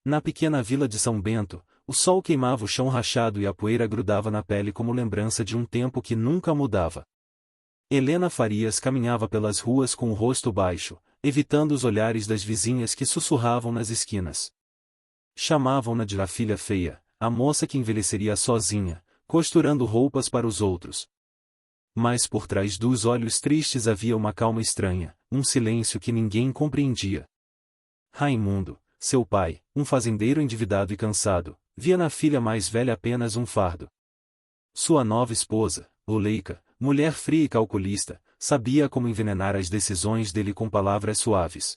Na pequena vila de São Bento, o sol queimava o chão rachado e a poeira grudava na pele como lembrança de um tempo que nunca mudava. Helena Farias caminhava pelas ruas com o rosto baixo, evitando os olhares das vizinhas que sussurravam nas esquinas. Chamavam-na de a filha feia, a moça que envelheceria sozinha, costurando roupas para os outros. Mas por trás dos olhos tristes havia uma calma estranha, um silêncio que ninguém compreendia. Raimundo, seu pai, um fazendeiro endividado e cansado, via na filha mais velha apenas um fardo. Sua nova esposa, Zuleika, mulher fria e calculista, sabia como envenenar as decisões dele com palavras suaves.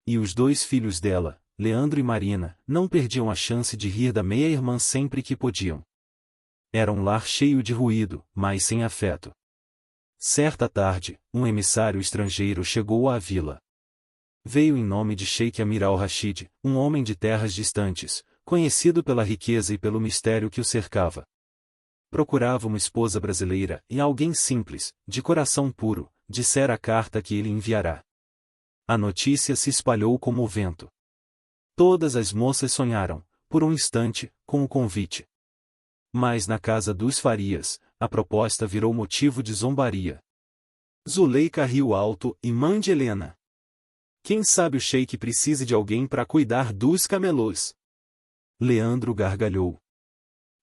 E os dois filhos dela, Leandro e Marina, não perdiam a chance de rir da meia-irmã sempre que podiam. Era um lar cheio de ruído, mas sem afeto. Certa tarde, um emissário estrangeiro chegou à vila. Veio em nome de Sheikh Amir al-Rashid, um homem de terras distantes, conhecido pela riqueza e pelo mistério que o cercava. Procurava uma esposa brasileira e alguém simples, de coração puro, dissera a carta que ele enviará. A notícia se espalhou como o vento. Todas as moças sonharam, por um instante, com o convite. Mas na casa dos Farias, a proposta virou motivo de zombaria. Zuleika riu alto e mande Helena. Quem sabe o sheik precise de alguém para cuidar dos camelôs. Leandro gargalhou.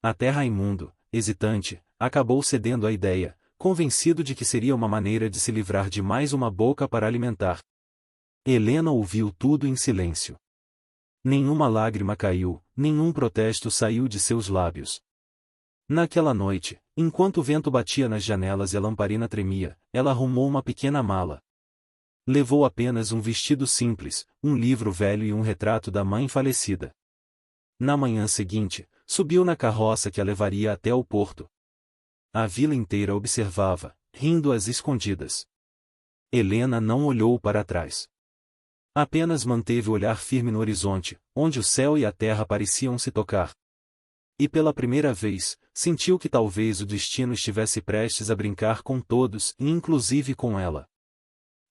Até Raimundo, hesitante, acabou cedendo à ideia, convencido de que seria uma maneira de se livrar de mais uma boca para alimentar. Helena ouviu tudo em silêncio. Nenhuma lágrima caiu, nenhum protesto saiu de seus lábios. Naquela noite, enquanto o vento batia nas janelas e a lamparina tremia, ela arrumou uma pequena mala. Levou apenas um vestido simples, um livro velho e um retrato da mãe falecida. Na manhã seguinte, subiu na carroça que a levaria até o porto. A vila inteira observava, rindo às escondidas. Helena não olhou para trás. Apenas manteve o olhar firme no horizonte, onde o céu e a terra pareciam se tocar. E pela primeira vez, sentiu que talvez o destino estivesse prestes a brincar com todos e inclusive com ela.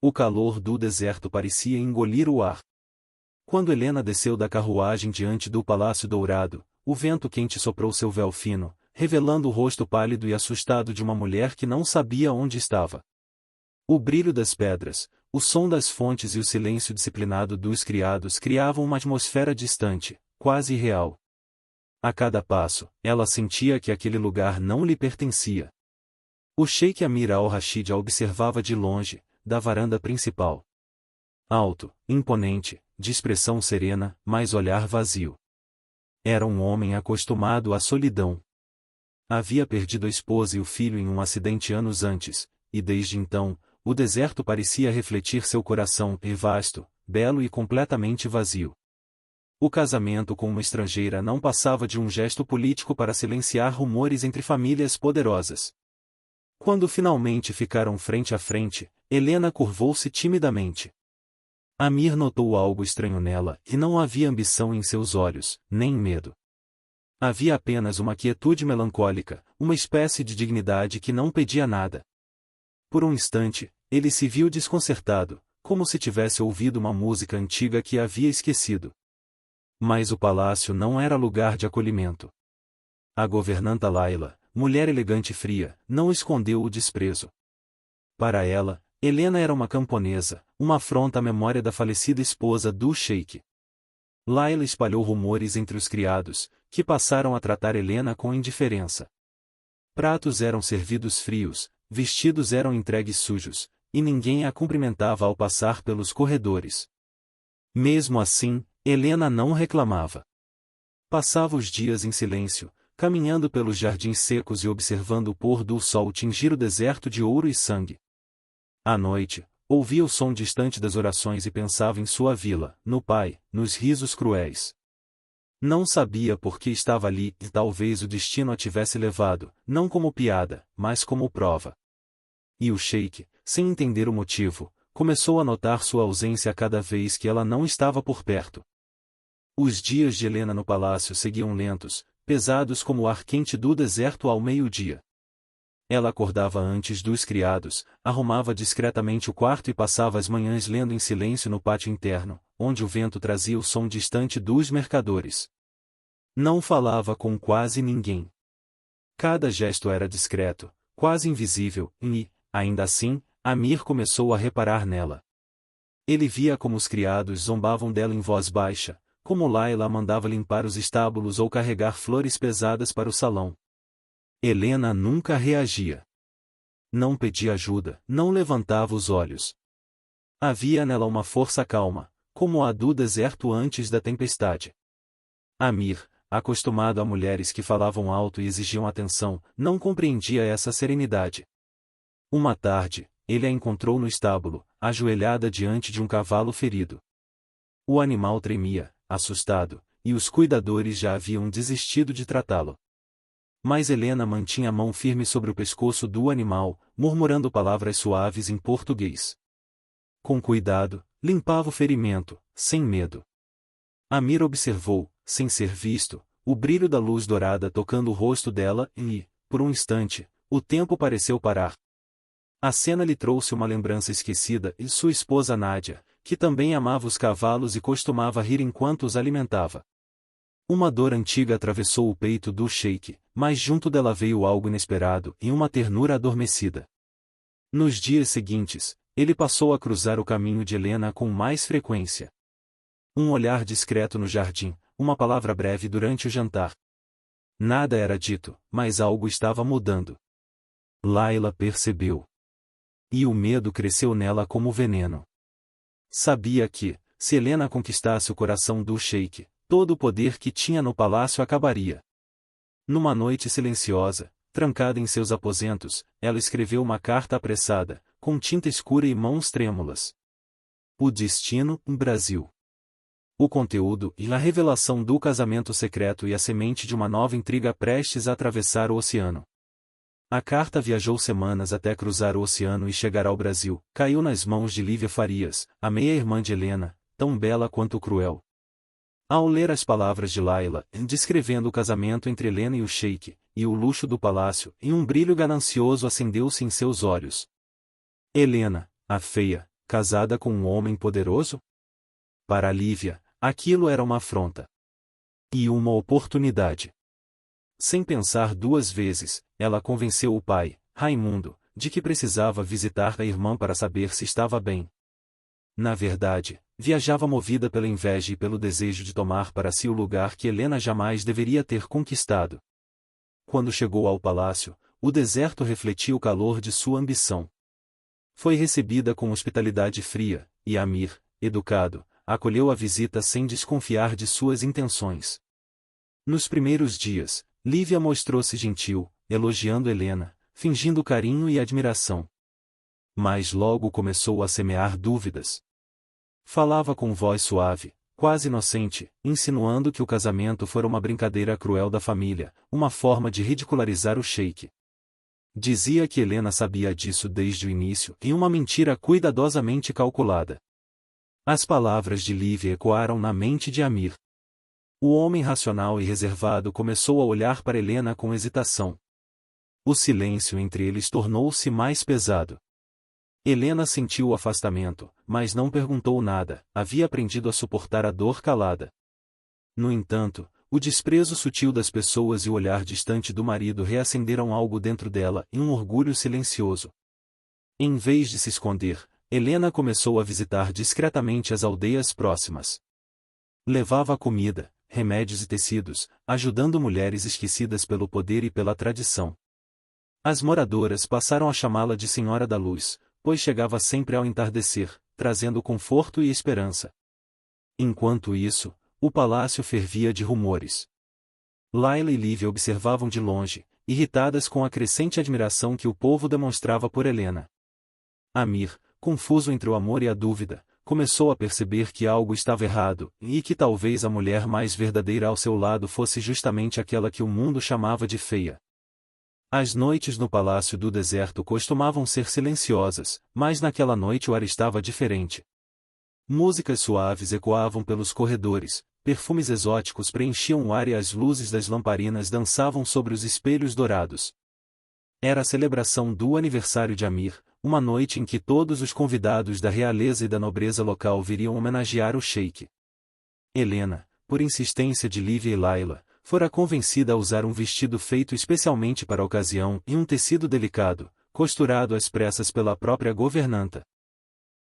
O calor do deserto parecia engolir o ar. Quando Helena desceu da carruagem diante do Palácio Dourado, o vento quente soprou seu véu fino, revelando o rosto pálido e assustado de uma mulher que não sabia onde estava. O brilho das pedras, o som das fontes e o silêncio disciplinado dos criados criavam uma atmosfera distante, quase irreal. A cada passo, ela sentia que aquele lugar não lhe pertencia. O Sheikh Amir al-Rashid a observava de longe, da varanda principal. Alto, imponente, de expressão serena, mas olhar vazio. Era um homem acostumado à solidão. Havia perdido a esposa e o filho em um acidente anos antes, e desde então, o deserto parecia refletir seu coração, vasto, belo e completamente vazio. O casamento com uma estrangeira não passava de um gesto político para silenciar rumores entre famílias poderosas. Quando finalmente ficaram frente a frente, Helena curvou-se timidamente. Amir notou algo estranho nela, e não havia ambição em seus olhos, nem medo. Havia apenas uma quietude melancólica, uma espécie de dignidade que não pedia nada. Por um instante, ele se viu desconcertado, como se tivesse ouvido uma música antiga que havia esquecido. Mas o palácio não era lugar de acolhimento. A governanta Laila, mulher elegante e fria, não escondeu o desprezo. Para ela, Helena era uma camponesa, uma afronta à memória da falecida esposa do sheik. Laila espalhou rumores entre os criados, que passaram a tratar Helena com indiferença. Pratos eram servidos frios, vestidos eram entregues sujos, e ninguém a cumprimentava ao passar pelos corredores. Mesmo assim, Helena não reclamava. Passava os dias em silêncio, caminhando pelos jardins secos e observando o pôr do sol tingir o deserto de ouro e sangue. À noite, ouvia o som distante das orações e pensava em sua vila, no pai, nos risos cruéis. Não sabia por que estava ali e talvez o destino a tivesse levado, não como piada, mas como prova. E o sheik, sem entender o motivo, começou a notar sua ausência a cada vez que ela não estava por perto. Os dias de Helena no palácio seguiam lentos, pesados como o ar quente do deserto ao meio-dia. Ela acordava antes dos criados, arrumava discretamente o quarto e passava as manhãs lendo em silêncio no pátio interno, onde o vento trazia o som distante dos mercadores. Não falava com quase ninguém. Cada gesto era discreto, quase invisível, e, ainda assim, Amir começou a reparar nela. Ele via como os criados zombavam dela em voz baixa, como Layla a mandava limpar os estábulos ou carregar flores pesadas para o salão. Helena nunca reagia. Não pedia ajuda, não levantava os olhos. Havia nela uma força calma, como a do deserto antes da tempestade. Amir, acostumado a mulheres que falavam alto e exigiam atenção, não compreendia essa serenidade. Uma tarde, ele a encontrou no estábulo, ajoelhada diante de um cavalo ferido. O animal tremia, assustado, e os cuidadores já haviam desistido de tratá-lo. Mas Helena mantinha a mão firme sobre o pescoço do animal, murmurando palavras suaves em português. Com cuidado, limpava o ferimento, sem medo. Amir observou, sem ser visto, o brilho da luz dourada tocando o rosto dela e, por um instante, o tempo pareceu parar. A cena lhe trouxe uma lembrança esquecida e sua esposa Nádia, que também amava os cavalos e costumava rir enquanto os alimentava. Uma dor antiga atravessou o peito do sheik, mas junto dela veio algo inesperado e uma ternura adormecida. Nos dias seguintes, ele passou a cruzar o caminho de Helena com mais frequência. Um olhar discreto no jardim, uma palavra breve durante o jantar. Nada era dito, mas algo estava mudando. Layla percebeu. E o medo cresceu nela como veneno. Sabia que, se Helena conquistasse o coração do sheik, todo o poder que tinha no palácio acabaria. Numa noite silenciosa, trancada em seus aposentos, ela escreveu uma carta apressada, com tinta escura e mãos trêmulas. O destino, Brasil. O conteúdo e a revelação do casamento secreto e a semente de uma nova intriga prestes a atravessar o oceano. A carta viajou semanas até cruzar o oceano e chegar ao Brasil, caiu nas mãos de Lívia Farias, a meia-irmã de Helena, tão bela quanto cruel. Ao ler as palavras de Layla, descrevendo o casamento entre Helena e o sheik, e o luxo do palácio, e um brilho ganancioso acendeu-se em seus olhos. Helena, a feia, casada com um homem poderoso? Para Lívia, aquilo era uma afronta. E uma oportunidade. Sem pensar duas vezes, ela convenceu o pai, Raimundo, de que precisava visitar a irmã para saber se estava bem. Na verdade, viajava movida pela inveja e pelo desejo de tomar para si o lugar que Helena jamais deveria ter conquistado. Quando chegou ao palácio, o deserto refletia o calor de sua ambição. Foi recebida com hospitalidade fria, e Amir, educado, acolheu a visita sem desconfiar de suas intenções. Nos primeiros dias, Lívia mostrou-se gentil, elogiando Helena, fingindo carinho e admiração. Mas logo começou a semear dúvidas. Falava com voz suave, quase inocente, insinuando que o casamento fora uma brincadeira cruel da família, uma forma de ridicularizar o sheik. Dizia que Helena sabia disso desde o início, em uma mentira cuidadosamente calculada. As palavras de Lívia ecoaram na mente de Amir. O homem racional e reservado começou a olhar para Helena com hesitação. O silêncio entre eles tornou-se mais pesado. Helena sentiu o afastamento, mas não perguntou nada, havia aprendido a suportar a dor calada. No entanto, o desprezo sutil das pessoas e o olhar distante do marido reacenderam algo dentro dela e um orgulho silencioso. Em vez de se esconder, Helena começou a visitar discretamente as aldeias próximas. Levava comida, remédios e tecidos, ajudando mulheres esquecidas pelo poder e pela tradição. As moradoras passaram a chamá-la de Senhora da Luz, pois chegava sempre ao entardecer, trazendo conforto e esperança. Enquanto isso, o palácio fervia de rumores. Layla e Lívia observavam de longe, irritadas com a crescente admiração que o povo demonstrava por Helena. Amir, confuso entre o amor e a dúvida, começou a perceber que algo estava errado, e que talvez a mulher mais verdadeira ao seu lado fosse justamente aquela que o mundo chamava de feia. As noites no Palácio do Deserto costumavam ser silenciosas, mas naquela noite o ar estava diferente. Músicas suaves ecoavam pelos corredores, perfumes exóticos preenchiam o ar e as luzes das lamparinas dançavam sobre os espelhos dourados. Era a celebração do aniversário de Amir, uma noite em que todos os convidados da realeza e da nobreza local viriam homenagear o sheik. Helena, por insistência de Lívia e Layla, fora convencida a usar um vestido feito especialmente para a ocasião e um tecido delicado, costurado às pressas pela própria governanta.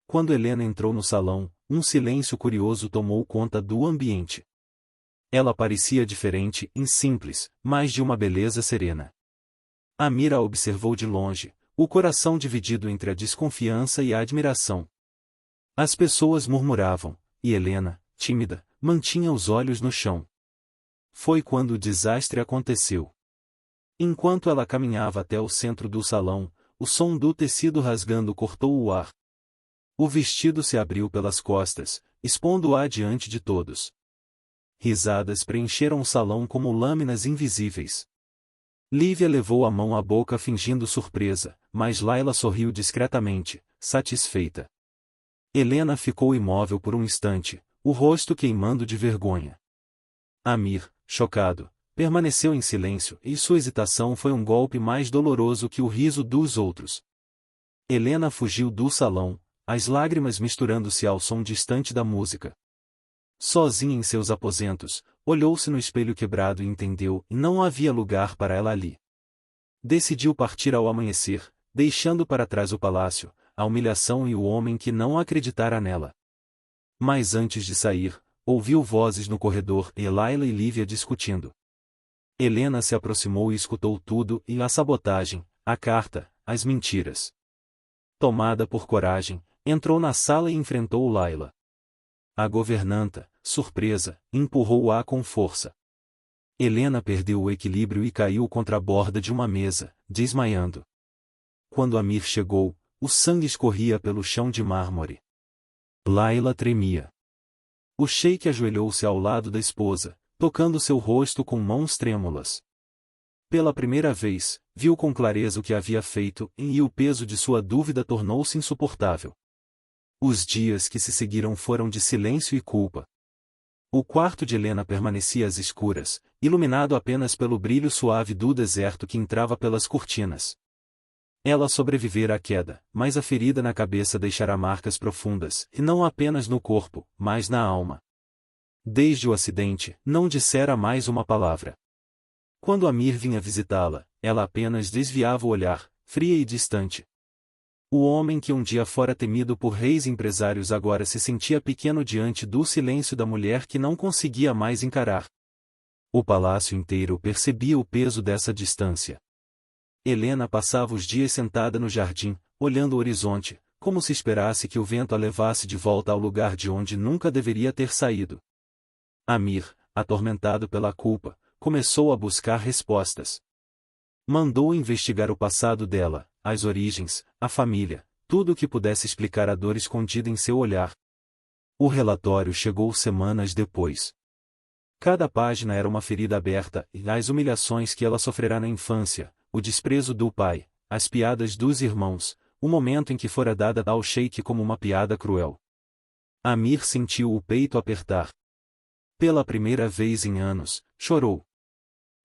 Quando Helena entrou no salão, um silêncio curioso tomou conta do ambiente. Ela parecia diferente e simples, mas de uma beleza serena. Amir a observou de longe, o coração dividido entre a desconfiança e a admiração. As pessoas murmuravam, e Helena, tímida, mantinha os olhos no chão. Foi quando o desastre aconteceu. Enquanto ela caminhava até o centro do salão, o som do tecido rasgando cortou o ar. O vestido se abriu pelas costas, expondo-a diante de todos. Risadas preencheram o salão como lâminas invisíveis. Lívia levou a mão à boca fingindo surpresa, mas Layla sorriu discretamente, satisfeita. Helena ficou imóvel por um instante, o rosto queimando de vergonha. Amir, chocado, permaneceu em silêncio e sua hesitação foi um golpe mais doloroso que o riso dos outros. Helena fugiu do salão, as lágrimas misturando-se ao som distante da música. Sozinha em seus aposentos, olhou-se no espelho quebrado e entendeu que não havia lugar para ela ali. Decidiu partir ao amanhecer, deixando para trás o palácio, a humilhação e o homem que não acreditara nela. Mas antes de sair, ouviu vozes no corredor e Layla e Lívia discutindo. Helena se aproximou e escutou tudo e a sabotagem, a carta, as mentiras. Tomada por coragem, entrou na sala e enfrentou Layla. A governanta, surpresa, empurrou-a com força. Helena perdeu o equilíbrio e caiu contra a borda de uma mesa, desmaiando. Quando Amir chegou, o sangue escorria pelo chão de mármore. Layla tremia. O sheik ajoelhou-se ao lado da esposa, tocando seu rosto com mãos trêmulas. Pela primeira vez, viu com clareza o que havia feito e o peso de sua dúvida tornou-se insuportável. Os dias que se seguiram foram de silêncio e culpa. O quarto de Helena permanecia às escuras, iluminado apenas pelo brilho suave do deserto que entrava pelas cortinas. Ela sobrevivera à queda, mas a ferida na cabeça deixará marcas profundas, e não apenas no corpo, mas na alma. Desde o acidente, não dissera mais uma palavra. Quando Amir vinha visitá-la, ela apenas desviava o olhar, fria e distante. O homem que um dia fora temido por reis e empresários agora se sentia pequeno diante do silêncio da mulher que não conseguia mais encarar. O palácio inteiro percebia o peso dessa distância. Helena passava os dias sentada no jardim, olhando o horizonte, como se esperasse que o vento a levasse de volta ao lugar de onde nunca deveria ter saído. Amir, atormentado pela culpa, começou a buscar respostas. Mandou investigar o passado dela, as origens, a família, tudo o que pudesse explicar a dor escondida em seu olhar. O relatório chegou semanas depois. Cada página era uma ferida aberta, e as humilhações que ela sofrerá na infância, o desprezo do pai, as piadas dos irmãos, o momento em que fora dada ao sheik como uma piada cruel. Amir sentiu o peito apertar. Pela primeira vez em anos, chorou.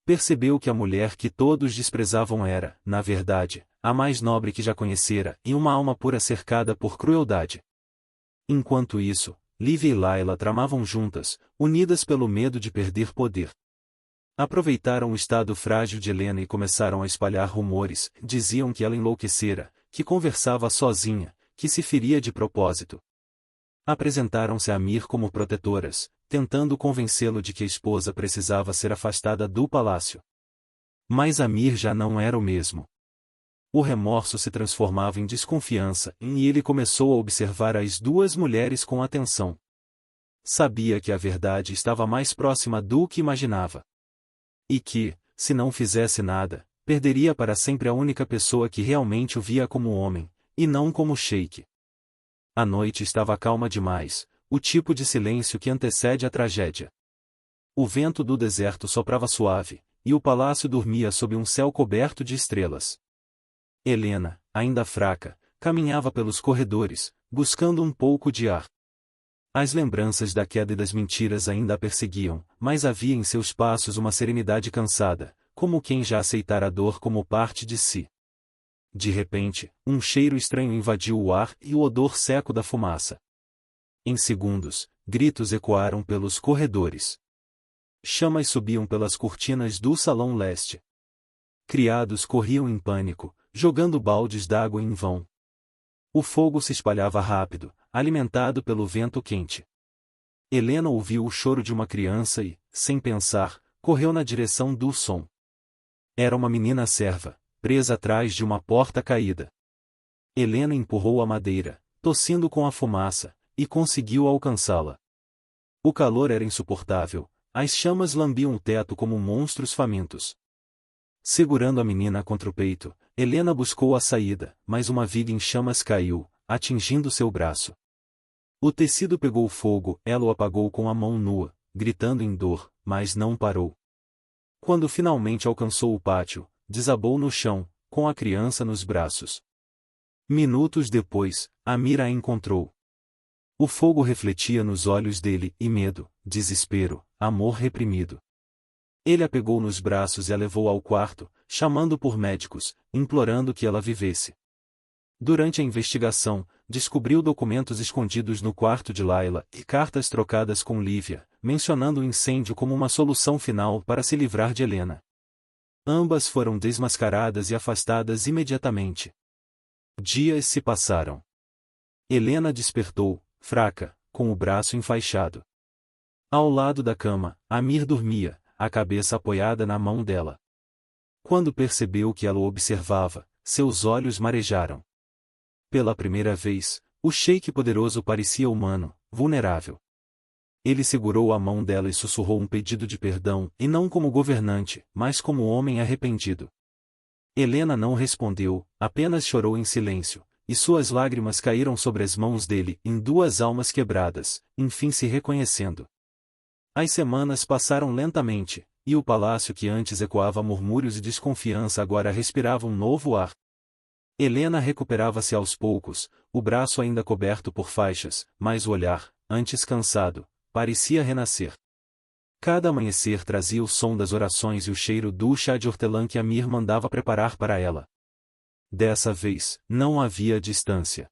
Percebeu que a mulher que todos desprezavam era, na verdade, a mais nobre que já conhecera e uma alma pura cercada por crueldade. Enquanto isso, Lívia e Layla tramavam juntas, unidas pelo medo de perder poder. Aproveitaram o estado frágil de Helena e começaram a espalhar rumores, diziam que ela enlouquecera, que conversava sozinha, que se feria de propósito. Apresentaram-se a Amir como protetoras, tentando convencê-lo de que a esposa precisava ser afastada do palácio. Mas Amir já não era o mesmo. O remorso se transformava em desconfiança, e ele começou a observar as duas mulheres com atenção. Sabia que a verdade estava mais próxima do que imaginava. E que, se não fizesse nada, perderia para sempre a única pessoa que realmente o via como homem, e não como sheik. A noite estava calma demais, o tipo de silêncio que antecede a tragédia. O vento do deserto soprava suave, e o palácio dormia sob um céu coberto de estrelas. Helena, ainda fraca, caminhava pelos corredores, buscando um pouco de ar. As lembranças da queda e das mentiras ainda a perseguiam, mas havia em seus passos uma serenidade cansada, como quem já aceitara a dor como parte de si. de repente, um cheiro estranho invadiu o ar e o odor seco da fumaça. Em segundos, gritos ecoaram pelos corredores. Chamas subiam pelas cortinas do salão leste. Criados corriam em pânico, jogando baldes d'água em vão. O fogo se espalhava rápido, alimentado pelo vento quente. Helena ouviu o choro de uma criança e, sem pensar, correu na direção do som. Era uma menina serva, presa atrás de uma porta caída. Helena empurrou a madeira, tossindo com a fumaça, e conseguiu alcançá-la. O calor era insuportável, as chamas lambiam o teto como monstros famintos. Segurando a menina contra o peito, Helena buscou a saída, mas uma viga em chamas caiu, atingindo seu braço. O tecido pegou fogo, ela o apagou com a mão nua, gritando em dor, mas não parou. Quando finalmente alcançou o pátio, desabou no chão, com a criança nos braços. Minutos depois, Amir a encontrou. O fogo refletia nos olhos dele, e medo, desespero, amor reprimido. Ele a pegou nos braços e a levou ao quarto, chamando por médicos, implorando que ela vivesse. Durante a investigação, descobriu documentos escondidos no quarto de Layla e cartas trocadas com Lívia, mencionando o incêndio como uma solução final para se livrar de Helena. Ambas foram desmascaradas e afastadas imediatamente. Dias se passaram. Helena despertou, fraca, com o braço enfaixado. Ao lado da cama, Amir dormia, a cabeça apoiada na mão dela. Quando percebeu que ela o observava, seus olhos marejaram. Pela primeira vez, o sheik poderoso parecia humano, vulnerável. Ele segurou a mão dela e sussurrou um pedido de perdão, e não como governante, mas como homem arrependido. Helena não respondeu, apenas chorou em silêncio, e suas lágrimas caíram sobre as mãos dele, em duas almas quebradas, enfim se reconhecendo. As semanas passaram lentamente, e o palácio que antes ecoava murmúrios e desconfiança agora respirava um novo ar. Helena recuperava-se aos poucos, o braço ainda coberto por faixas, mas o olhar, antes cansado, parecia renascer. Cada amanhecer trazia o som das orações e o cheiro do chá de hortelã que Amir mandava preparar para ela. Dessa vez, não havia distância.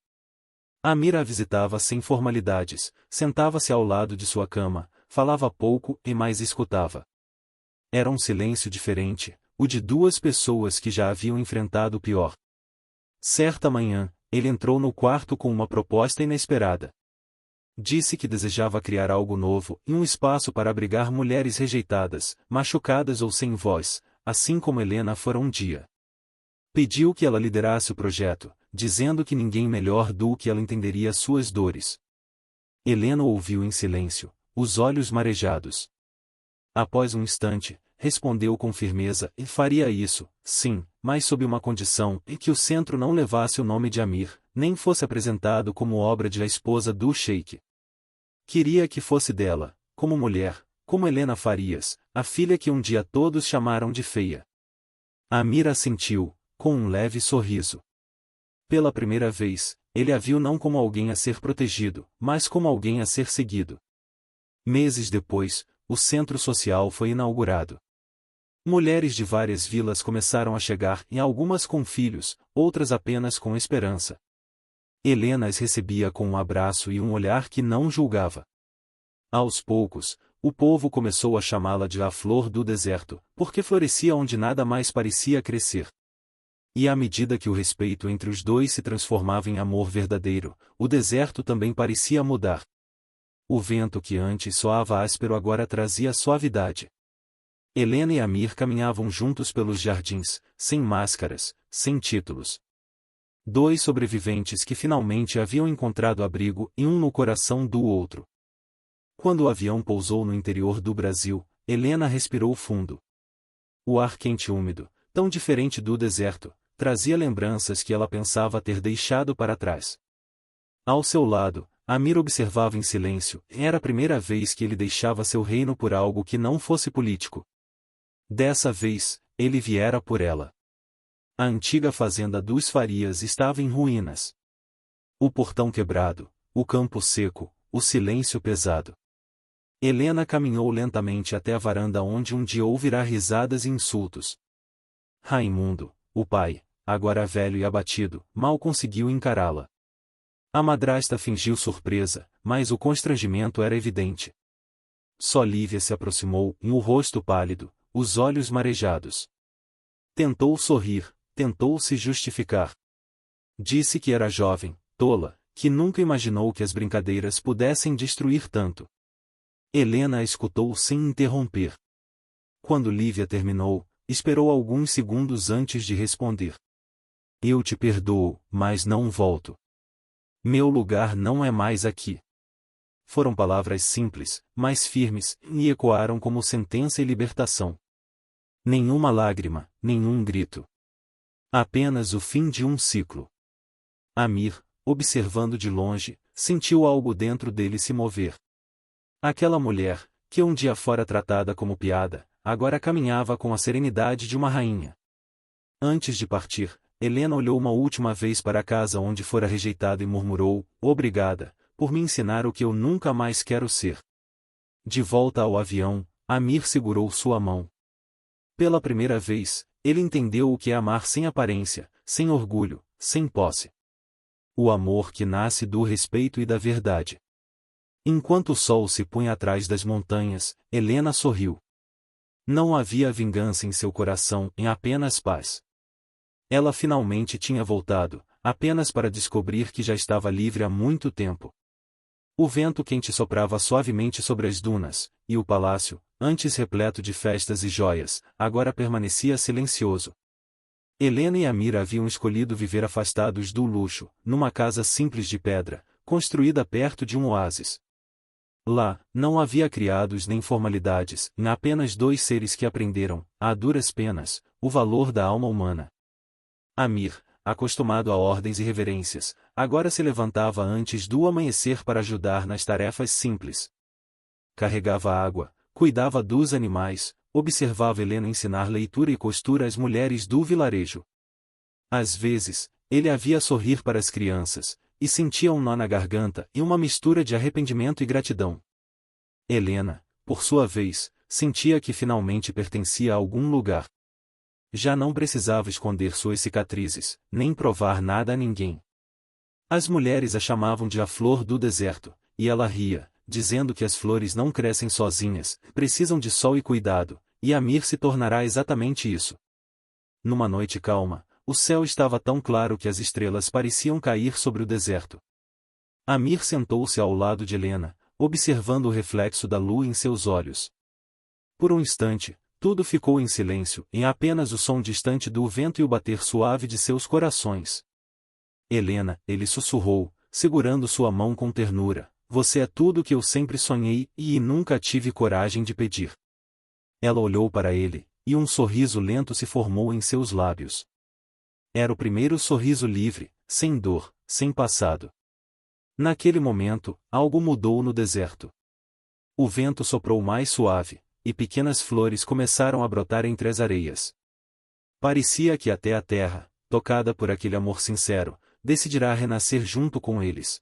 Amir a visitava sem formalidades, sentava-se ao lado de sua cama, falava pouco e mais escutava. Era um silêncio diferente, o de duas pessoas que já haviam enfrentado o pior. Certa manhã, ele entrou no quarto com uma proposta inesperada. Disse que desejava criar algo novo e um espaço para abrigar mulheres rejeitadas, machucadas ou sem voz, assim como Helena fora um dia. Pediu que ela liderasse o projeto, dizendo que ninguém melhor do que ela entenderia suas dores. Helena ouviu em silêncio, os olhos marejados. Após um instante, respondeu com firmeza e faria isso, sim, mas sob uma condição, e que o centro não levasse o nome de Amir, nem fosse apresentado como obra de a esposa do sheik. Queria que fosse dela, como mulher, como Helena Farias, a filha que um dia todos chamaram de feia. Amir assentiu, com um leve sorriso. Pela primeira vez, ele a viu não como alguém a ser protegido, mas como alguém a ser seguido. Meses depois, o centro social foi inaugurado. Mulheres de várias vilas começaram a chegar e algumas com filhos, outras apenas com esperança. Helena as recebia com um abraço e um olhar que não julgava. Aos poucos, o povo começou a chamá-la de a flor do deserto, porque florescia onde nada mais parecia crescer. E à medida que o respeito entre os dois se transformava em amor verdadeiro, o deserto também parecia mudar. O vento que antes soava áspero agora trazia suavidade. Helena e Amir caminhavam juntos pelos jardins, sem máscaras, sem títulos. Dois sobreviventes que finalmente haviam encontrado abrigo e um no coração do outro. Quando o avião pousou no interior do Brasil, Helena respirou fundo. O ar quente e úmido, tão diferente do deserto, trazia lembranças que ela pensava ter deixado para trás. Ao seu lado, Amir observava em silêncio, e era a primeira vez que ele deixava seu reino por algo que não fosse político. Dessa vez, ele viera por ela. A antiga fazenda dos Farias estava em ruínas. O portão quebrado, o campo seco, o silêncio pesado. Helena caminhou lentamente até a varanda onde um dia ouvirá risadas e insultos. Raimundo, o pai, agora velho e abatido, mal conseguiu encará-la. A madrasta fingiu surpresa, mas o constrangimento era evidente. Só Lívia se aproximou, o rosto pálido, os olhos marejados. Tentou sorrir, tentou se justificar. Disse que era jovem, tola, que nunca imaginou que as brincadeiras pudessem destruir tanto. Helena a escutou sem interromper. Quando Lívia terminou, esperou alguns segundos antes de responder. Eu te perdoo, mas não volto. Meu lugar não é mais aqui. Foram palavras simples, mas firmes, e ecoaram como sentença e libertação. Nenhuma lágrima, nenhum grito. Apenas o fim de um ciclo. Amir, observando de longe, sentiu algo dentro dele se mover. Aquela mulher, que um dia fora tratada como piada, agora caminhava com a serenidade de uma rainha. Antes de partir, Helena olhou uma última vez para a casa onde fora rejeitada e murmurou: obrigada, por me ensinar o que eu nunca mais quero ser. De volta ao avião, Amir segurou sua mão. Pela primeira vez, ele entendeu o que é amar sem aparência, sem orgulho, sem posse. O amor que nasce do respeito e da verdade. Enquanto o sol se punha atrás das montanhas, Helena sorriu. Não havia vingança em seu coração, em apenas paz. Ela finalmente tinha voltado, apenas para descobrir que já estava livre há muito tempo. O vento quente soprava suavemente sobre as dunas, e o palácio, antes repleto de festas e joias, agora permanecia silencioso. Helena e Amir haviam escolhido viver afastados do luxo, numa casa simples de pedra, construída perto de um oásis. Lá, não havia criados nem formalidades, apenas dois seres que aprenderam, a duras penas, o valor da alma humana. Amir, acostumado a ordens e reverências, agora se levantava antes do amanhecer para ajudar nas tarefas simples. Carregava água, cuidava dos animais, observava Helena ensinar leitura e costura às mulheres do vilarejo. Às vezes, ele a via sorrir para as crianças, e sentia um nó na garganta e uma mistura de arrependimento e gratidão. Helena, por sua vez, sentia que finalmente pertencia a algum lugar. Já não precisava esconder suas cicatrizes, nem provar nada a ninguém. As mulheres a chamavam de a flor do deserto, e ela ria, dizendo que as flores não crescem sozinhas, precisam de sol e cuidado, e Amir se tornará exatamente isso. Numa noite calma, o céu estava tão claro que as estrelas pareciam cair sobre o deserto. Amir sentou-se ao lado de Helena, observando o reflexo da lua em seus olhos. Por um instante, tudo ficou em silêncio, e apenas o som distante do vento e o bater suave de seus corações. Helena, ele sussurrou, segurando sua mão com ternura, você é tudo o que eu sempre sonhei e nunca tive coragem de pedir. Ela olhou para ele, e um sorriso lento se formou em seus lábios. Era o primeiro sorriso livre, sem dor, sem passado. Naquele momento, algo mudou no deserto. O vento soprou mais suave, e pequenas flores começaram a brotar entre as areias. Parecia que até a terra, tocada por aquele amor sincero, decidirá renascer junto com eles.